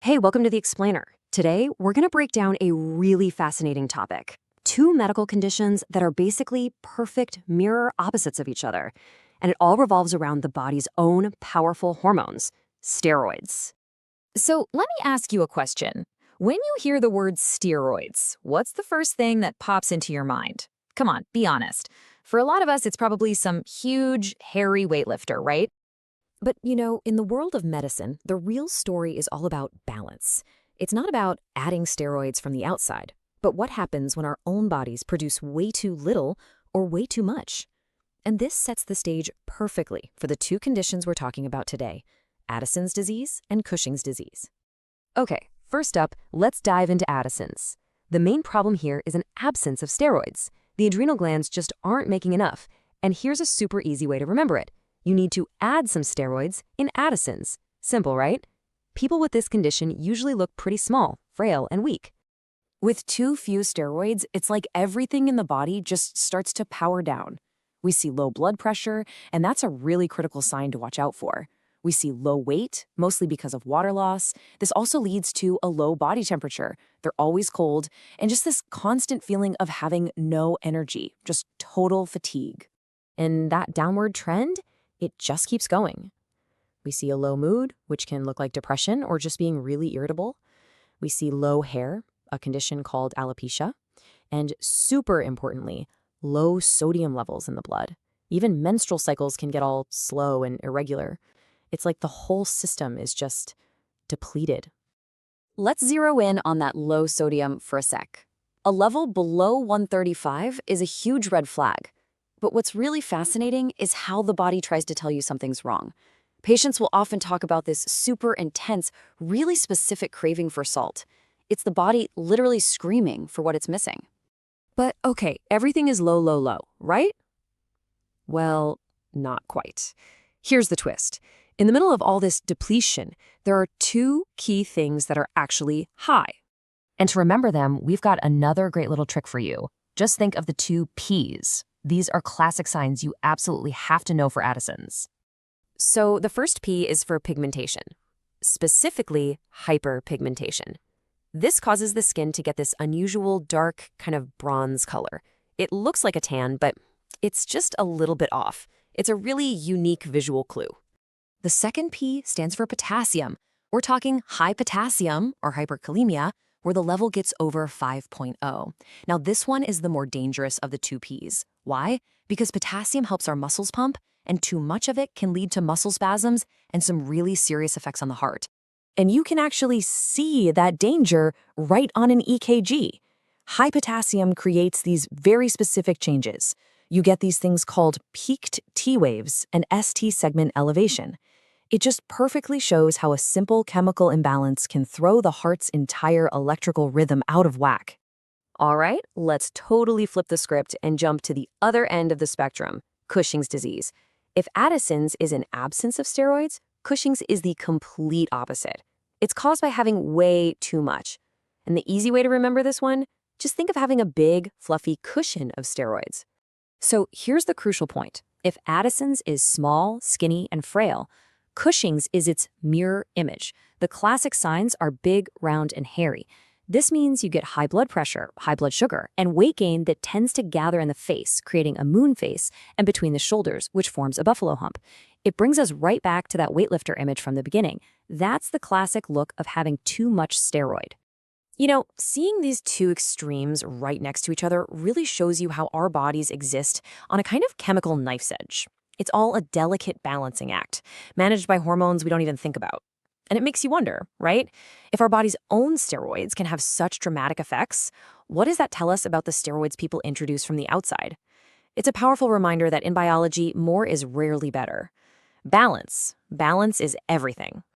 Hey, welcome to The Explainer. Today, we're going to break down a really fascinating topic. Two medical conditions that are basically perfect mirror opposites of each other. And it all revolves around the body's own powerful hormones, steroids. So let me ask you a question. When you hear the word steroids, what's the first thing that pops into your mind? Come on, be honest. For a lot of us, it's probably some huge, hairy weightlifter, right? But, in the world of medicine, the real story is all about balance. It's not about adding steroids from the outside, but what happens when our own bodies produce way too little or way too much. And this sets the stage perfectly for the two conditions we're talking about today, Addison's disease and Cushing's disease. Okay, first up, let's dive into Addison's. The main problem here is an absence of steroids. The adrenal glands just aren't making enough, and here's a super easy way to remember it. You need to add some steroids in Addison's. Simple, right? People with this condition usually look pretty small, frail, and weak. With too few steroids, it's like everything in the body just starts to power down. We see low blood pressure, and that's a really critical sign to watch out for. We see low weight, mostly because of water loss. This also leads to a low body temperature. They're always cold, and just this constant feeling of having no energy, just total fatigue. And that downward trend, it just keeps going. We see a low mood, which can look like depression or just being really irritable. We see low hair, a condition called alopecia. And super importantly, low sodium levels in the blood. Even menstrual cycles can get all slow and irregular. It's like the whole system is just depleted. Let's zero in on that low sodium for a sec. A level below 135 is a huge red flag. But what's really fascinating is how the body tries to tell you something's wrong. Patients will often talk about this super intense, really specific craving for salt. It's the body literally screaming for what it's missing. But okay, everything is low, low, low, right? Well, not quite. Here's the twist. In the middle of all this depletion, there are two key things that are actually high. And to remember them, we've got another great little trick for you. Just think of the two P's. These are classic signs you absolutely have to know for Addison's. So the first P is for pigmentation, specifically hyperpigmentation. This causes the skin to get this unusual dark kind of bronze color. It looks like a tan, but it's just a little bit off. It's a really unique visual clue. The second P stands for potassium. We're talking high potassium or hyperkalemia, where the level gets over 5.0. Now, this one is the more dangerous of the two Ps. Why? Because potassium helps our muscles pump, and too much of it can lead to muscle spasms and some really serious effects on the heart. And you can actually see that danger right on an EKG. High potassium creates these very specific changes. You get these things called peaked T waves and ST segment elevation. It just perfectly shows how a simple chemical imbalance can throw the heart's entire electrical rhythm out of whack. All right, let's totally flip the script and jump to the other end of the spectrum, Cushing's disease. If Addison's is an absence of steroids, Cushing's is the complete opposite. It's caused by having way too much. And the easy way to remember this one, just think of having a big, fluffy cushion of steroids. So here's the crucial point. If Addison's is small, skinny, and frail, Cushing's is its mirror image. The classic signs are big, round, and hairy. This means you get high blood pressure, high blood sugar, and weight gain that tends to gather in the face, creating a moon face, and between the shoulders, which forms a buffalo hump. It brings us right back to that weightlifter image from the beginning. That's the classic look of having too much steroid. Seeing these two extremes right next to each other really shows you how our bodies exist on a kind of chemical knife's edge. It's all a delicate balancing act, managed by hormones we don't even think about. And it makes you wonder, right? If our body's own steroids can have such dramatic effects, what does that tell us about the steroids people introduce from the outside? It's a powerful reminder that in biology, more is rarely better. Balance is everything.